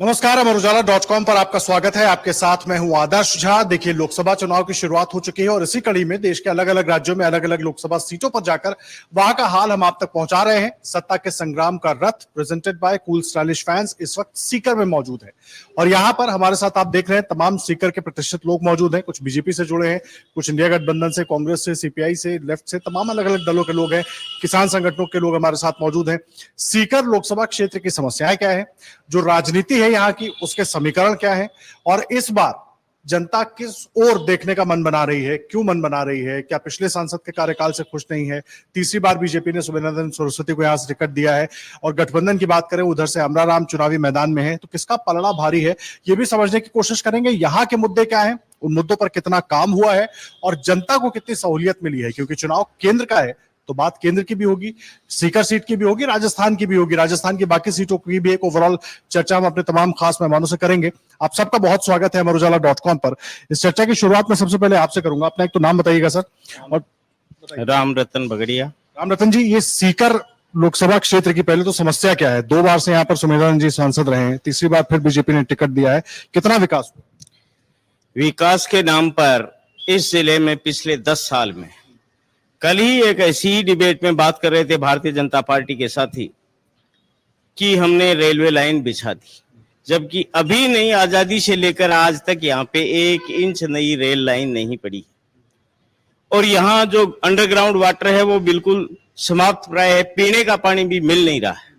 नमस्कार, अमर उजाला.com पर आपका स्वागत है। आपके साथ मैं हूं आदर्श झा। देखिए, लोकसभा चुनाव की शुरुआत हो चुकी है और इसी कड़ी में देश के अलग अलग राज्यों में अलग अलग लोकसभा सीटों पर जाकर वहां का हाल हम आप तक पहुंचा रहे हैं। सत्ता के संग्राम का रथ presented by cool stylish fans इस वक्त सीकर में मौजूद है और यहां पर हमारे साथ आप देख रहे हैं तमाम सीकर के प्रतिष्ठित लोग मौजूद हैं। कुछ बीजेपी से जुड़े हैं, कुछ इंडिया गठबंधन से, कांग्रेस से, सीपीआई से, लेफ्ट से, तमाम अलग अलग दलों के लोग हैं, किसान संगठनों के लोग हमारे साथ मौजूद हैं। सीकर लोकसभा क्षेत्र की समस्याएं क्या है, जो राजनीति है यहाँ की, उसके समीकरण क्या है और इस बार जनता किस ओर देखने का मन बना रही है, क्यों मन बना रही है, क्या पिछले सांसद के कार्यकाल से खुश नहीं है, तीसरी बार बीजेपी ने सुमेधानंद सरस्वती को यहां से टिकट दिया है और गठबंधन की बात करें उधर से अमराराम चुनावी मैदान में है, तो किसका पलड़ा भारी है ये भी समझने की कोशिश करेंगे। यहाँ के मुद्दे क्या है, उन मुद्दों पर कितना काम हुआ है और जनता को कितनी सहूलियत मिली है, क्योंकि चुनाव केंद्र का है तो बात केंद्र की भी होगी, सीकर सीट की भी होगी, राजस्थान की भी होगी, राजस्थान की बाकी सीटों की भी एक ओवरऑल चर्चा हम अपने तमाम खास मेहमानों से करेंगे। आप सबका बहुत स्वागत है अमर उजाला.com पर। इस चर्चा की शुरुआत में सबसे पहले आपसे करूंगा, अपना एक तो नाम बताइएगा सर। और राम रतन बगड़िया। राम रतन जी, ये सीकर लोकसभा क्षेत्र की पहले तो समस्या क्या है? 2 बार से यहाँ पर सुमेधानंद जी सांसद रहे हैं, तीसरी बार फिर बीजेपी ने टिकट दिया है, कितना विकास हुआ? विकास के नाम पर इस जिले में पिछले 10 साल में, कल ही एक ऐसी डिबेट में बात कर रहे थे भारतीय जनता पार्टी के साथी कि हमने रेलवे लाइन बिछा दी, जबकि अभी नई आजादी से लेकर आज तक यहाँ पे 1 इंच नई रेल लाइन नहीं पड़ी और यहाँ जो अंडरग्राउंड वाटर है वो बिल्कुल समाप्त प्राय है, पीने का पानी भी मिल नहीं रहा है।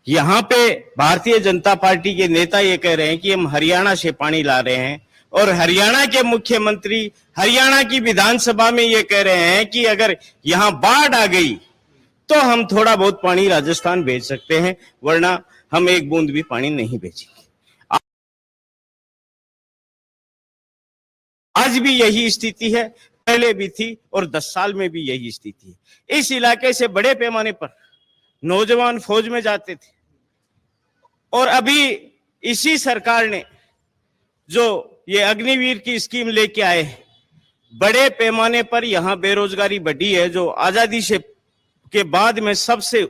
यहाँ पे भारतीय जनता पार्टी के नेता ये कह रहे हैं कि हम हरियाणा से पानी ला रहे हैं और हरियाणा के मुख्यमंत्री हरियाणा की विधानसभा में ये कह रहे हैं कि अगर यहां बाढ़ आ गई तो हम थोड़ा बहुत पानी राजस्थान भेज सकते हैं, वरना हम एक बूंद भी पानी नहीं भेजेंगे। आज भी यही स्थिति है, पहले भी थी और 10 साल में भी यही स्थिति है। इस इलाके से बड़े पैमाने पर नौजवान फौज में जाते थे और अभी इसी सरकार ने जो ये अग्निवीर की स्कीम लेके आए, बड़े पैमाने पर यहां बेरोजगारी बढ़ी है, जो आजादी से के बाद में सबसे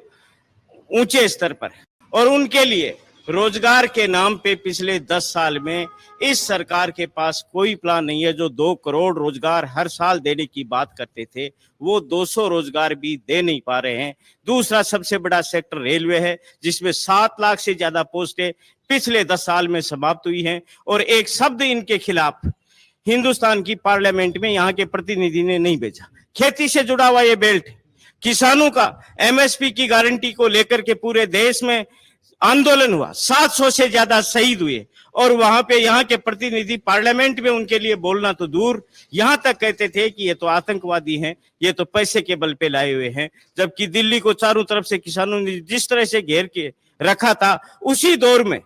ऊंचे स्तर पर है और उनके लिए रोजगार के नाम पे पिछले 10 साल में इस सरकार के पास कोई प्लान नहीं है। जो 2 करोड़ रोजगार हर साल देने की बात करते थे, वो 200 रोजगार भी दे नहीं पा रहे हैं। दूसरा सबसे बड़ा सेक्टर रेलवे है, जिसमें 7 लाख से ज्यादा पोस्टें पिछले 10 साल में समाप्त हुई हैं और एक शब्द इनके खिलाफ हिंदुस्तान की पार्लियामेंट में यहाँ के प्रतिनिधि ने नहीं भेजा। खेती से जुड़ा हुआ ये बेल्ट, किसानों का एमएसपी की गारंटी को लेकर के पूरे देश में आंदोलन हुआ, 700 से ज्यादा शहीद हुए और वहां पे यहाँ के प्रतिनिधि पार्लियामेंट में उनके लिए बोलना तो दूर, यहां तक कहते थे कि ये तो आतंकवादी हैं, ये तो पैसे के बल पे लाए हुए हैं। जबकि दिल्ली को चारों तरफ से किसानों ने जिस तरह से घेर के रखा था, उसी दौर में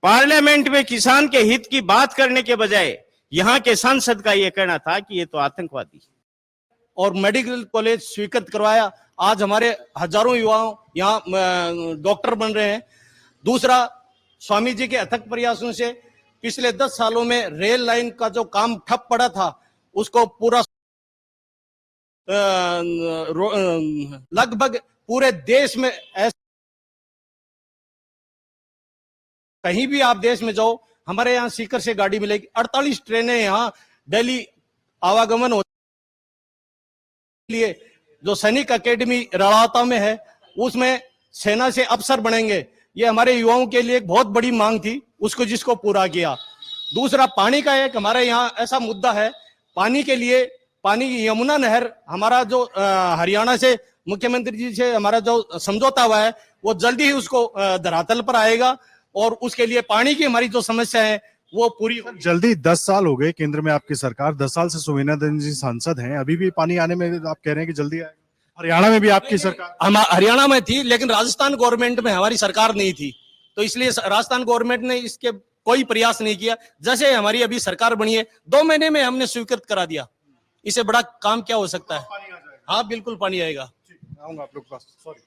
पार्लियामेंट में किसान के हित की बात करने के बजाय यहाँ के सांसद का यह कहना था कि ये तो आतंकवादी है। और मेडिकल कॉलेज स्वीकृत करवाया, आज हमारे हजारों युवाओं यहाँ डॉक्टर बन रहे हैं। दूसरा, स्वामी जी के अथक प्रयासों से पिछले 10 सालों में रेल लाइन का जो काम ठप पड़ा था, उसको पूरा लगभग पूरे देश में कहीं भी आप देश में जाओ, हमारे यहाँ सीकर से गाड़ी मिलेगी। 48 ट्रेनें यहाँ दिल्ली आवागमन होती लिए। जो सैनिक अकेडमी रड़ाता में है, उसमें सेना से अफसर बनेंगे। ये हमारे युवाओं के लिए एक बहुत बड़ी मांग थी, उसको जिसको पूरा किया। दूसरा, पानी का एक हमारे यहाँ ऐसा मुद्दा है, पानी के लिए पानी यमुना नहर हमारा जो हरियाणा से मुख्यमंत्री जी से हमारा जो समझौता हुआ है, वो जल्दी ही उसको धरातल पर आएगा और उसके लिए पानी की हमारी जो समस्या है वो पूरी जल्दी। 10 साल हो गए केंद्र में आपकी सरकार, 10 साल से सुमेधानंद जी सांसद हैं, अभी भी पानी आने में आप कह रहे हैं कि जल्दी आएगा? हरियाणा में भी आपकी सरकार? हम हरियाणा में थी, लेकिन राजस्थान गवर्नमेंट में हमारी सरकार नहीं थी, तो इसलिए राजस्थान गवर्नमेंट ने इसके कोई प्रयास नहीं किया। जैसे हमारी अभी सरकार बनी है, 2 महीने में हमने स्वीकृत करा दिया। इससे बड़ा काम क्या हो सकता है? हाँ, बिल्कुल पानी आएगा। आऊंगा आप लोग के पास। सॉरी,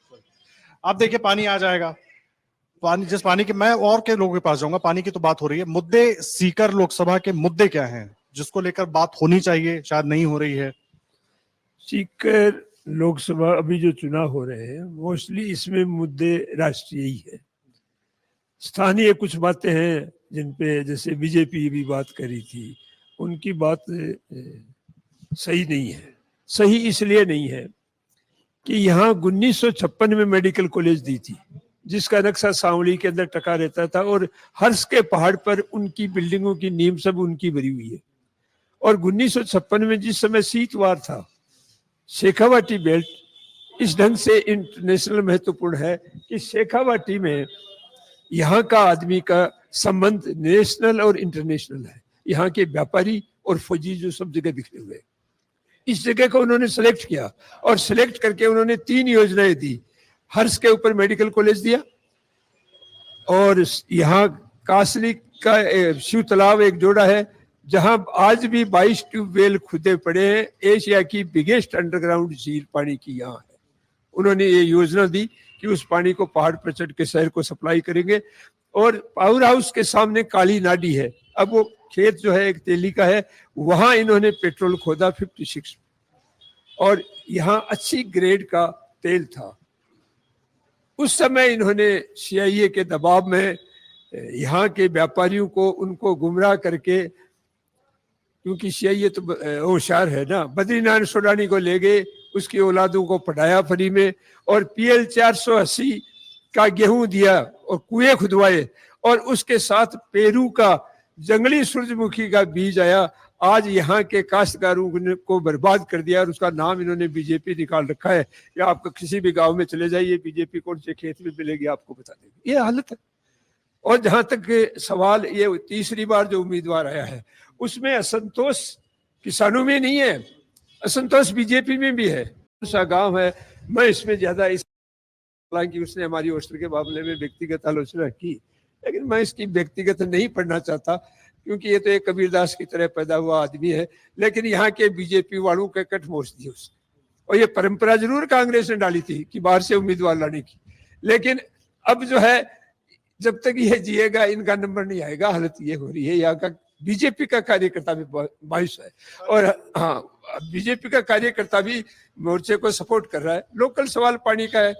आप देखिए, पानी आ जाएगा। पानी, जिस पानी के, मैं और के लोगों के पास जाऊंगा, पानी की तो बात हो रही है। मुद्दे सीकर लोकसभा के मुद्दे क्या हैं जिसको लेकर बात होनी चाहिए, शायद नहीं हो रही है? सीकर लोकसभा अभी जो चुनाव हो रहे हैं, मोस्टली इसमें मुद्दे राष्ट्रीय ही है। स्थानीय कुछ बातें हैं जिन पे जैसे बीजेपी भी बात करी थी, उनकी बात सही नहीं है। सही इसलिए नहीं है कि यहाँ 1956 में मेडिकल कॉलेज दी थी, जिसका नक्शा सांवली के अंदर टका रहता था, और हर्ष के पहाड़ पर उनकी बिल्डिंगों की नींव सब उनकी भरी हुई है। और 1956 में जिस समय शीतवार था, शेखावाटी बेल्ट इस ढंग से इंटरनेशनल महत्वपूर्ण है कि शेखावाटी में यहाँ का आदमी का संबंध नेशनल और इंटरनेशनल है। यहाँ के व्यापारी और फौजी जो सब जगह बिखरे हुए, इस जगह को उन्होंने सेलेक्ट किया और सेलेक्ट करके उन्होंने 3 योजनाएं दी। हर्ष के ऊपर मेडिकल कॉलेज दिया, और यहाँ कासली का शिव तालाब एक जोड़ा है जहां आज भी 22 ट्यूबवेल खुदे पड़े हैं। एशिया की बिगेस्ट अंडरग्राउंड झील पानी की यहाँ है। उन्होंने ये योजना दी कि उस पानी को पहाड़ पर चढ़ के शहर को सप्लाई करेंगे। और पावर हाउस के सामने काली नाडी है, अब वो खेत जो है एक तेली का है, वहां इन्होंने पेट्रोल खोदा 56, और यहाँ अच्छी ग्रेड का तेल था। उस समय इन्होंने CIA के दबाव में यहाँ के व्यापारियों को उनको गुमराह करके, क्योंकि CIA तो होशियार है ना, बद्रीनारायण सोडानी को ले गए, उसकी औलादों को पढ़ाया फ्री में, और PL 480 का गेहूं दिया और कुएं खुदवाए, और उसके साथ पेरू का जंगली सूरजमुखी का बीज आया। आज यहाँ के काश्तकारों को बर्बाद कर दिया, और उसका नाम इन्होंने बीजेपी निकाल रखा है। या आप किसी भी गांव में चले जाइए, बीजेपी कौन से खेत में मिलेगी आपको बता देगी, ये हालत है। और जहां तक सवाल, ये तीसरी बार जो उम्मीदवार आया है, उसमें असंतोष किसानों में नहीं है, असंतोष बीजेपी में भी है। सा गांव है, मैं इसमें ज्यादा हालांकि उसने हमारी हॉस्टल के मामले में व्यक्तिगत आलोचना की, लेकिन मैं इसकी व्यक्तिगत नहीं पढ़ना चाहता, क्योंकि ये तो एक कबीरदास की तरह पैदा हुआ आदमी है। लेकिन यहाँ के बीजेपी वालों के कट मोच दी उसने, और ये परंपरा जरूर कांग्रेस ने डाली थी कि बाहर से उम्मीदवार लाने की, लेकिन अब जो है जब तक ये जिएगा इनका नंबर नहीं आएगा। हालत ये हो रही है, यहाँ का बीजेपी का कार्यकर्ता भी मायूस है, और हाँ, बीजेपी का कार्यकर्ता भी मोर्चे को सपोर्ट कर रहा है। लोकल सवाल पानी का है,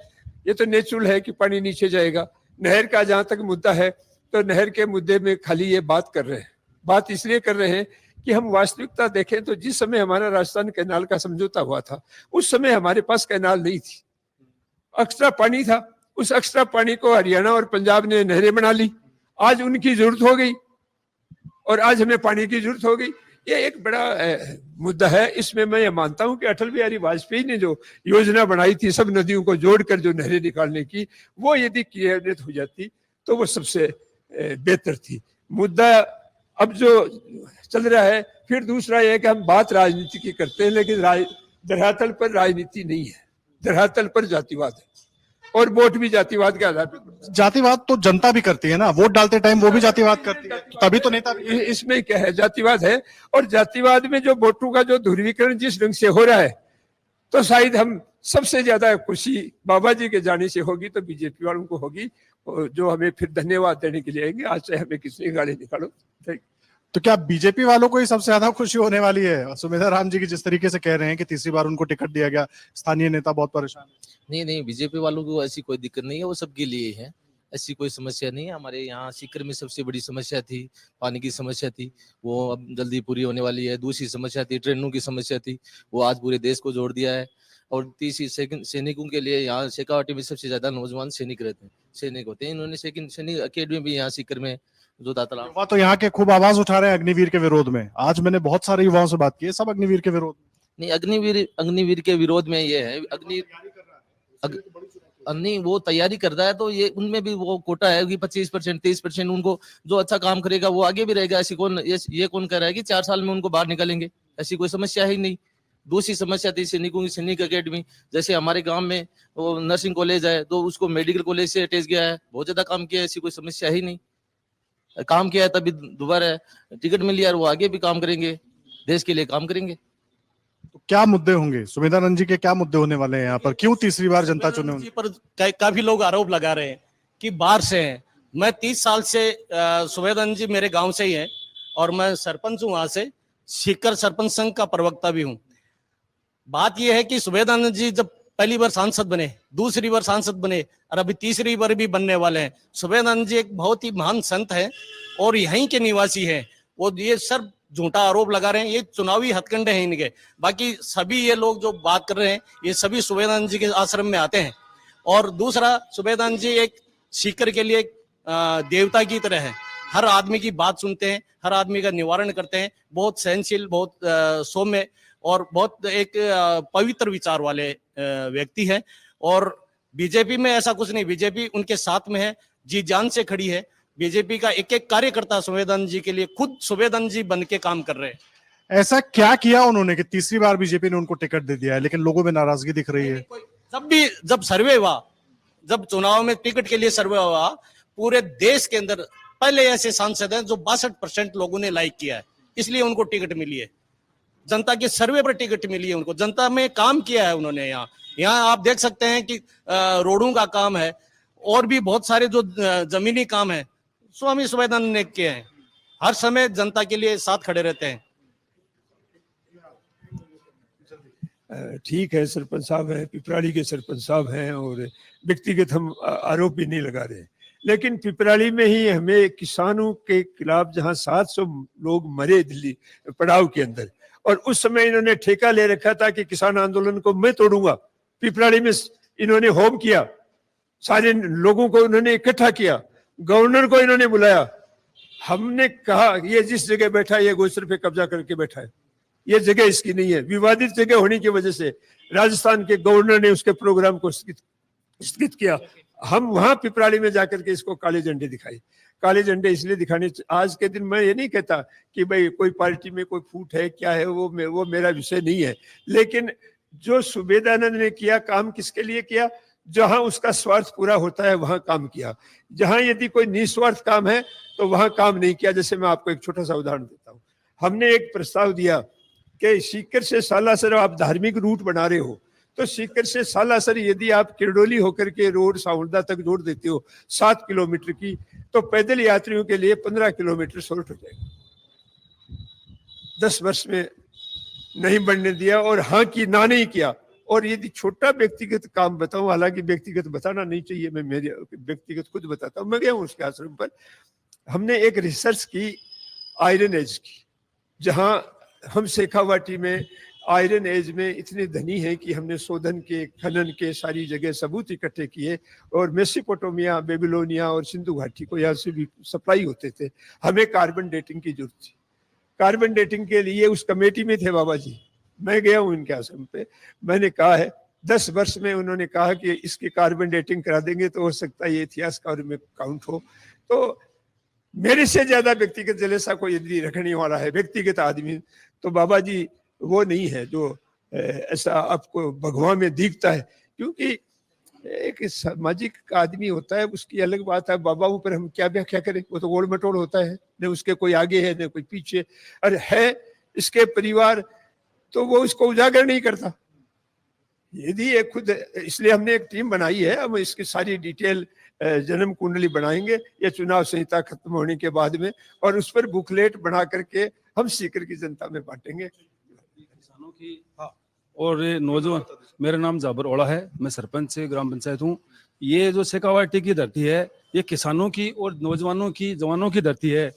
ये तो नेचुरल है कि पानी नीचे जाएगा। नहर का जहां तक मुद्दा है, तो नहर के मुद्दे में खाली ये बात कर रहे हैं। बात इसलिए कर रहे हैं कि हम वास्तविकता देखें तो जिस समय हमारा राजस्थान कैनाल का समझौता हुआ था, उस समय हमारे पास कैनाल नहीं थी, एक्स्ट्रा पानी था। उस एक्स्ट्रा पानी को हरियाणा और पंजाब ने नहरें बना ली, आज उनकी जरूरत हो गई, और आज हमें पानी की जरूरत हो गई। ये एक बड़ा मुद्दा है। इसमें मैं ये मानता हूं कि अटल बिहारी वाजपेयी ने जो योजना बनाई थी सब नदियों को जोड़कर जो नहरें निकालने की, वो यदि क्रियान्वित हो जाती तो वो सबसे बेहतर थी। मुद्दा अब जो चल रहा है, फिर दूसरा ये है कि हम बात राजनीति की करते हैं, लेकिन धरातल पर राजनीति नहीं है, धरातल पर जातिवाद है, और वोट भी जातिवाद के आधार पर। जातिवाद तो जनता भी करती है ना, वोट डालते टाइम वो भी जातिवाद करती है, तभी तो नेता भी। इसमें क्या है, जातिवाद है। और जातिवाद में जो वोटों का जो ध्रुवीकरण जिस ढंग से हो रहा है, तो शायद हम सबसे ज्यादा खुशी बाबा जी के जाने से होगी तो बीजेपी वालों को होगी, जो हमें फिर धन्यवाद देने के लिए आएंगे। आज से हमें किसी गाड़ी निकालो। तो क्या बीजेपी वालों को ही सबसे ज्यादा खुशी होने वाली है? सुमेधा राम जी की जिस तरीके से कह रहे हैं कि तीसरी बार उनको टिकट दिया गया, स्थानीय नेता बहुत परेशान है। नहीं, बीजेपी वालों को ऐसी कोई दिक्कत नहीं है, वो सबके लिए है, ऐसी कोई समस्या नहीं है। हमारे यहाँ सीकर में सबसे बड़ी समस्या थी, पानी की समस्या थी, वो अब जल्दी पूरी होने वाली है। दूसरी समस्या थी, ट्रेनों की समस्या थी, वो आज पूरे देश को जोड़ दिया है। और तीसरी सैनिकों के लिए यहाँ शेखावाटी में सबसे ज्यादा नौजवान सैनिक रहते हैं, सैनिक होते हैं। इन्होंने सैनिक अकेडमी भी यहाँ सीकर में जो दाताला, युवा तो यहाँ के खूब आवाज उठा रहे हैं अग्निवीर के विरोध में। आज मैंने बहुत सारे युवाओं से बात की है, सब अग्निवीर के विरोध। नहीं, अग्निवीर के विरोध में ये है, नहीं वो तैयारी कर रहा है, तो ये उनमें भी वो कोटा है कि 25% 30% उनको जो अच्छा काम करेगा वो आगे भी रहेगा। ऐसी कौन ये कौन कह रहा है कि 4 साल में उनको बाहर निकालेंगे? ऐसी कोई समस्या ही नहीं। दूसरी समस्या थी सैनिकों की सैनिक अकेडमी, जैसे हमारे गांव में वो नर्सिंग कॉलेज है तो उसको मेडिकल कॉलेज से अटैच गया है, बहुत ज्यादा काम किया है, ऐसी कोई समस्या ही नहीं। काम किया है तभी दोबारा टिकट मिली है, वो आगे भी काम करेंगे, देश के लिए काम करेंगे। तो क्या मुद्दे होंगे सुमेधा राम जी के, क्या मुद्दे होने वाले हैं यहाँ पर? क्यों तीसरी बार जनता चुने उन्हें? पर काफी लोग आरोप लगा रहे हैं कि बाहर से हैं। मैं 30 साल से सुमेधा जी मेरे गांव से ही है, और मैं सरपंच हूँ वहां से, सीकर सरपंच संघ का प्रवक्ता भी हूँ। बात यह है कि सुमेधा जी जब पहली बार सांसद बने, दूसरी बार सांसद बने और अभी तीसरी बार भी बनने वाले हैं। सुबेदानंद जी एक बहुत ही महान संत है और यहीं के निवासी हैं। वो ये सब झूठा आरोप लगा रहे हैं, ये चुनावी हथकंडे हैं इनके। बाकी सभी ये लोग जो बात कर रहे हैं ये सभी सुबेदानंद जी के आश्रम में आते हैं। और दूसरा, सुबेदानंद जी एक सीकर के लिए एक देवता की तरह है। हर आदमी की बात सुनते हैं, हर आदमी का निवारण करते हैं। बहुत सहनशील, बहुत सौम्य और बहुत एक पवित्र विचार वाले व्यक्ति हैं। और बीजेपी में ऐसा कुछ नहीं, बीजेपी उनके साथ में है, जी जान से खड़ी है। बीजेपी का एक एक कार्यकर्ता सुबेदानंद जी के लिए खुद सुबेदानंद जी बन के काम कर रहे हैं। ऐसा क्या किया उन्होंने कि तीसरी बार बीजेपी ने उनको टिकट दे दिया है, लेकिन लोगों में नाराजगी दिख रही है? जब सर्वे हुआ, जब चुनाव में टिकट के लिए सर्वे हुआ, पूरे देश के अंदर पहले ऐसे सांसद हैं जो 62% लोगों ने लाइक किया है, इसलिए उनको टिकट मिली है। जनता के सर्वे पर टिकट मिली है उनको। जनता में काम किया है उन्होंने। यहाँ आप देख सकते हैं कि रोडों का काम है और भी बहुत सारे जो जमीनी काम है स्वामी सुबेदानंद ने किए हैं। हर समय जनता के लिए साथ खड़े रहते हैं। ठीक है, सरपंच साहब हैं, पिपराली के सरपंच साहब हैं और व्यक्तिगत हम आरोप भी नहीं लगा रहे, लेकिन पिपराली में ही हमें किसानों के खिलाफ जहां 700 लोग मरे दिल्ली पड़ाव के अंदर, और उस समय इन्होंने ठेका ले रखा था कि किसान आंदोलन को मैं तोड़ूंगा। पिपराली में इन्होंने होम किया, सारे लोगों को इन्होंने इकट्ठा किया, गवर्नर को इन्होंने बुलाया। हमने कहा ये जिस जगह बैठा है ये गोचर पे कब्जा करके बैठा है, ये जगह इसकी नहीं है। विवादित जगह होने की वजह से राजस्थान के गवर्नर ने उसके प्रोग्राम को स्थगित किया। हम वहां पिपराली में जाकर के इसको काले झंडे दिखाए। काले झंडे इसलिए दिखाने, आज के दिन मैं ये नहीं कहता कि भाई कोई पार्टी में कोई फूट है क्या है, वो मेरा विषय नहीं है, लेकिन जो सुबेदानंद ने किया काम किसके लिए किया? जहां उसका स्वार्थ पूरा होता है वहां काम किया। जहां यदि कोई निस्वार्थ काम है तो वहां काम नहीं किया। जैसे मैं आपको एक छोटा सा उदाहरण देता हूँ। हमने एक प्रस्ताव दिया कि सीकर से सालासर आप धार्मिक रूट बना रहे हो, तो सीकर से सालासर यदि आप किरडोली होकर के रोड साउंडा तक जोड़ देते हो 7 किलोमीटर की, तो पैदल यात्रियों के लिए 15 किलोमीटर शॉर्ट हो जाएगा। 10 वर्ष में नहीं बनने दिया और हाँ की ना नहीं किया। और यदि छोटा व्यक्तिगत काम बताऊं, हालांकि व्यक्तिगत बताना नहीं चाहिए, मैं मेरे व्यक्तिगत खुद बताता हूं। मैं गया हूं उसके आश्रम पर, हमने एक रिसर्च की आयरन एज की, जहां हम शेखावाटी में आयरन एज में इतने धनी हैं कि हमने शोधन के, खनन के सारी जगह सबूत इकट्ठे किए और मेसोपोटामिया, बेबीलोनिया और सिंधु घाटी को यहाँ से भी सप्लाई होते थे। हमें कार्बन डेटिंग की जरूरत थी। कार्बन डेटिंग के लिए उस कमेटी में थे बाबा जी। मैं गया हूँ इनके आश्रम पे, मैंने कहा है 10 वर्ष में उन्होंने कहा कि इसकी कार्बन डेटिंग करा देंगे तो हो सकता है ये इतिहासकार में काउंट हो। तो मेरे से ज्यादा व्यक्तिगत जलेसा को यदि रखने वाला है व्यक्तिगत आदमी, तो बाबा जी वो नहीं है जो ऐसा आपको भगवान में दिखता है। क्योंकि एक सामाजिक आदमी होता है, उसकी अलग बात है। बाबाओं पर हम क्या व्याख्या करें, वो तो गोल मटोल होता है, न उसके कोई आगे है न कोई पीछे। अरे है इसके परिवार, तो वो उसको उजागर नहीं करता। यदि ये खुद, इसलिए हमने एक टीम बनाई है, हम इसकी सारी डिटेल जन्म कुंडली बनाएंगे ये चुनाव संहिता खत्म होने के बाद में, और उस पर बुकलेट बना करके हम सीकर की जनता में बांटेंगे। किसानों की और नौजवान, मेरा नाम जाबर ओला है, मैं सरपंच ग्राम पंचायत हूँ। ये जो शेखावाटी की धरती है ये किसानों की और नौजवानों की, जवानों की धरती है।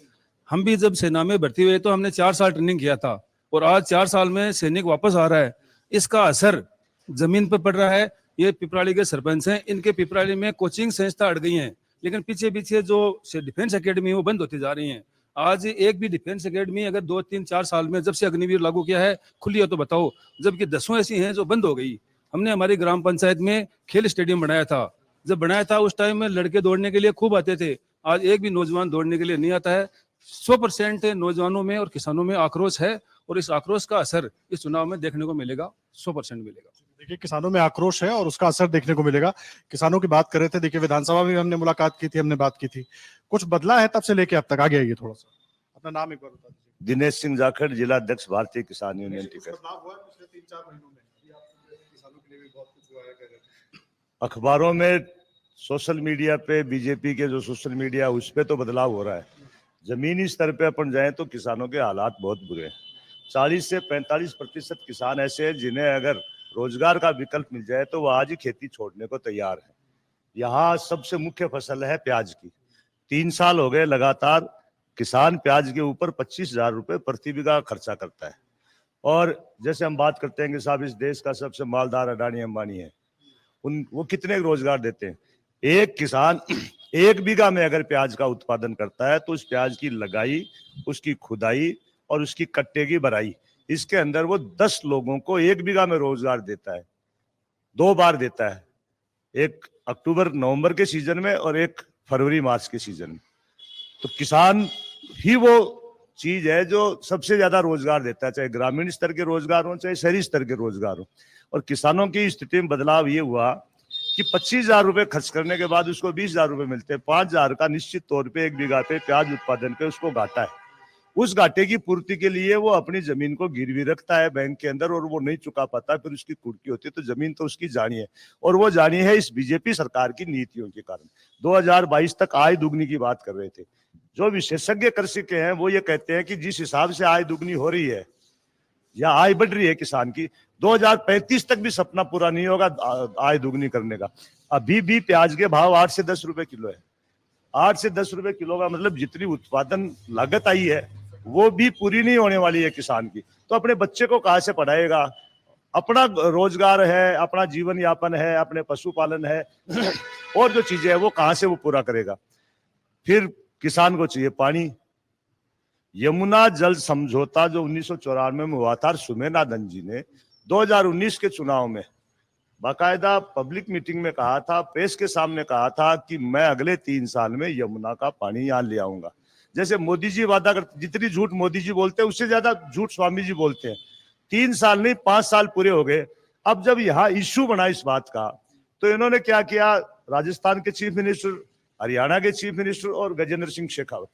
हम भी जब सेना में भर्ती हुए तो हमने 4 साल ट्रेनिंग किया था और आज 4 साल में सैनिक वापस आ रहा है। इसका असर जमीन पर पड़ रहा है। ये पिपराली के सरपंच हैं, इनके पिपराली में कोचिंग संस्था अड़ गई हैं, लेकिन पीछे पीछे जो डिफेंस एकेडमी वो बंद होती जा रही हैं। आज एक भी डिफेंस एकेडमी अगर 2, 3, 4 साल में जब से अग्निवीर लागू किया है खुली है तो बताओ, जबकि 10 ऐसी हैं जो बंद हो गई। हमने हमारी ग्राम पंचायत में खेल स्टेडियम बनाया था, जब बनाया था उस टाइम में लड़के दौड़ने के लिए खूब आते थे। आज एक भी नौजवान दौड़ने के लिए नहीं आता है। 100% नौजवानों में और किसानों में आक्रोश है और इस आक्रोश का असर इस चुनाव में देखने को मिलेगा, 100% मिलेगा। देखिए किसानों में आक्रोश है और उसका असर देखने को मिलेगा। किसानों की बात कर रहे थे, देखिए विधानसभा में हमने मुलाकात की थी, हमने बात की थी, कुछ बदला है तब से लेके अब तक? आगे आइए थोड़ा सा, अपना नाम एक बार बता दीजिए। दिनेश सिंह जाखड़, जिला अध्यक्ष भारतीय किसान यूनियन टिकट। बदलाव हुआ पिछले 3-4 महीनों में, किसानों के लिए भी बहुत कुछ हुआ है। अखबारों में, सोशल मीडिया पे, बीजेपी के जो सोशल मीडिया उस पे तो बदलाव हो रहा है। जमीनी स्तर पे अपन जाए तो किसानों के हालात बहुत बुरे हैं। 40 से 45% किसान ऐसे हैं जिन्हें अगर रोजगार का विकल्प मिल जाए तो वो आज ही खेती छोड़ने को तैयार है। यहाँ सबसे मुख्य फसल है प्याज की। 3 साल हो गए लगातार किसान प्याज के ऊपर 25,000 रुपए प्रति बीघा खर्चा करता है। और जैसे हम बात करते हैं कि साहब इस देश का सबसे मालदार अडानी अंबानी है, वो कितने रोजगार देते हैं। एक किसान 1 बीघा में अगर प्याज का उत्पादन करता है तो उस प्याज की लगाई, उसकी खुदाई और उसकी कट्टे की भराई, इसके अंदर वो 10 लोगों को 1 बीघा में रोजगार देता है। 2 बार देता है, एक अक्टूबर नवंबर के सीजन में और एक फरवरी मार्च के सीजन में। तो किसान ही वो चीज है जो सबसे ज्यादा रोजगार देता है, चाहे ग्रामीण स्तर के रोजगार हो चाहे शहरी स्तर के रोजगार हो। और किसानों की स्थिति में बदलाव ये हुआ कि 25,000 रुपए खर्च करने के बाद उसको 20,000 रुपए मिलते हैं। 5,000 का निश्चित तौर पे 1 बीघा पे प्याज उत्पादन पे उसको घाटा है। उस घाटे की पूर्ति के लिए वो अपनी जमीन को गिरवी रखता है बैंक के अंदर और वो नहीं चुका पाता, फिर उसकी कुर्की होती है। तो जमीन तो उसकी जानी है, और वो जानी है इस बीजेपी सरकार की नीतियों के कारण। 2022 तक आय दुगनी की बात कर रहे थे। जो विशेषज्ञ कृषि के हैं वो ये कहते हैं कि जिस हिसाब से आय दुगनी हो रही है या आय बढ़ रही है किसान की, 2035 तक भी सपना पूरा नहीं होगा आय दुगनी करने का। अभी भी प्याज के भाव 8 से 10 रुपए किलो है। 8 से 10 रुपए किलो का मतलब जितनी उत्पादन लागत आई है वो भी पूरी नहीं होने वाली है किसान की। तो अपने बच्चे को कहाँ से पढ़ाएगा? अपना रोजगार है, अपना जीवन यापन है, अपने पशुपालन है और जो चीजें है वो कहाँ से वो पूरा करेगा? फिर किसान को चाहिए पानी। यमुना जल समझौता जो 1994 में हुआ था, सुमेनानंद जी ने 2019 के चुनाव में बाकायदा पब्लिक मीटिंग में कहा था, प्रेस के सामने कहा था कि मैं अगले 3 साल में यमुना का पानी यहाँ ले आऊंगा। जैसे मोदी जी वादा करते, जितनी झूठ मोदी जी बोलते हैं उससे ज्यादा झूठ स्वामी जी बोलते हैं। 3 साल नहीं 5 साल पूरे हो गए। अब जब यहाँ इश्यू बना इस बात का तो इन्होंने क्या किया, राजस्थान के चीफ मिनिस्टर, हरियाणा के चीफ मिनिस्टर और गजेंद्र सिंह शेखावत,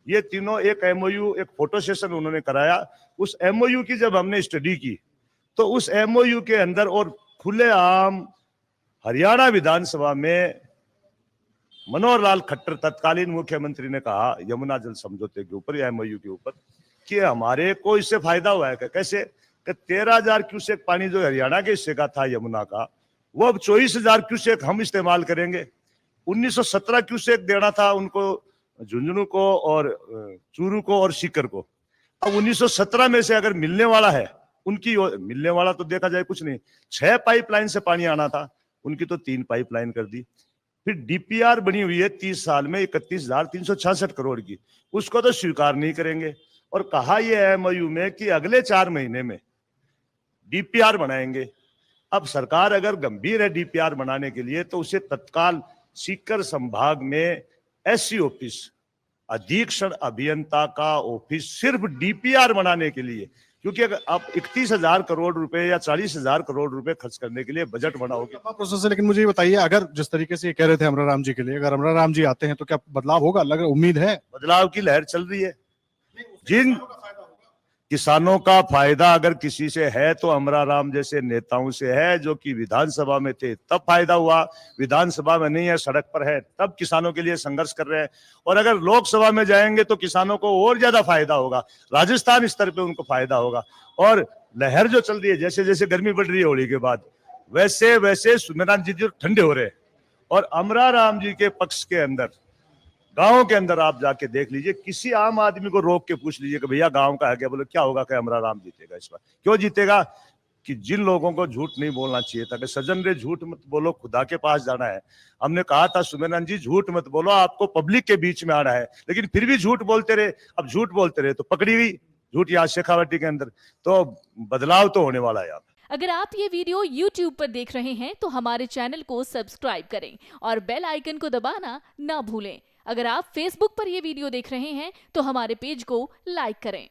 ये तीनों एक एमओयू, एक फोटो सेशन उन्होंने कराया। उस एमओयू की जब हमने स्टडी की तो उस एमओयू के अंदर और खुलेआम हरियाणा विधानसभा में मनोहर लाल खट्टर तत्कालीन मुख्यमंत्री ने कहा यमुना जल समझौते के ऊपर या एमओयू के ऊपर कि हमारे को इससे फायदा हुआ है। कैसे? कि 13,000 क्यूसेक पानी जो हरियाणा के हिस्से का था यमुना का, वो अब 24,000 क्यूसेक हम इस्तेमाल करेंगे। 1917 क्यूसेक देना था उनको, झुंझुनू को और चूरू को और सीकर को। अब 1917 में से अगर मिलने वाला है उनकी, मिलने वाला तो देखा जाए कुछ नहीं, 6 पाइपलाइन से पानी आना था, उनकी तो 3 पाइपलाइन कर दी। फिर डीपीआर बनी हुई है 30 साल में 31,366 करोड़ की, उसको तो स्वीकार नहीं करेंगे। और कहा यह एमओयू में कि अगले 4 महीने में डीपीआर बनाएंगे। अब सरकार अगर गंभीर है डीपीआर बनाने के लिए तो उसे तत्काल सीकर संभाग में एससी ऑफिस, अधीक्षण अभियंता का ऑफिस, सिर्फ डीपीआर बनाने के लिए, क्योंकि अगर आप 31,000 करोड़ रुपए या 40,000 करोड़ रुपए खर्च करने के लिए बजट बनाओगे। प्रोसेस है, लेकिन मुझे ये बताइए, अगर जिस तरीके से ये कह रहे थे अमराराम जी के लिए, अगर अमराराम जी आते हैं तो क्या बदलाव होगा? लग उम्मीद है बदलाव की लहर चल रही है। जिन किसानों का फायदा अगर किसी से है तो अमराराम जैसे नेताओं से है, जो कि विधानसभा में थे तब फायदा हुआ, विधानसभा में नहीं है, सड़क पर है, तब किसानों के लिए संघर्ष कर रहे हैं। और अगर लोकसभा में जाएंगे तो किसानों को और ज्यादा फायदा होगा, राजस्थान स्तर पे उनको फायदा होगा। और लहर जो चल रही है, जैसे जैसे गर्मी बढ़ रही है होली के बाद, वैसे वैसे सुमेरान जी ठंडे हो रहे हैं। और अमराराम जी के पक्ष के अंदर, गांव के अंदर आप जाके देख लीजिए, किसी आम आदमी को रोक के पूछ लीजिए कि भैया गांव का है क्या, बोले क्या होगा कि अमराराम जीतेगा इस बार। क्यों जीतेगा? कि जिन लोगों को झूठ नहीं बोलना चाहिए था, कि सज्जन रे झूठ मत बोलो, खुदा के पास जाना है। हमने कहा था सुमेरन जी झूठ मत बोलो, आपको पब्लिक के बीच में आना है, लेकिन फिर भी झूठ बोलते रहे। अब झूठ बोलते रहे तो पकड़ी गई झूठ यहाँ शेखावाटी के अंदर। तो बदलाव तो होने वाला है यहाँ। अगर आप ये वीडियो YouTube पर देख रहे हैं तो हमारे चैनल को सब्सक्राइब करें और बेल आइकन को दबाना ना भूलें। अगर आप Facebook पर ये वीडियो देख रहे हैं तो हमारे पेज को लाइक करें।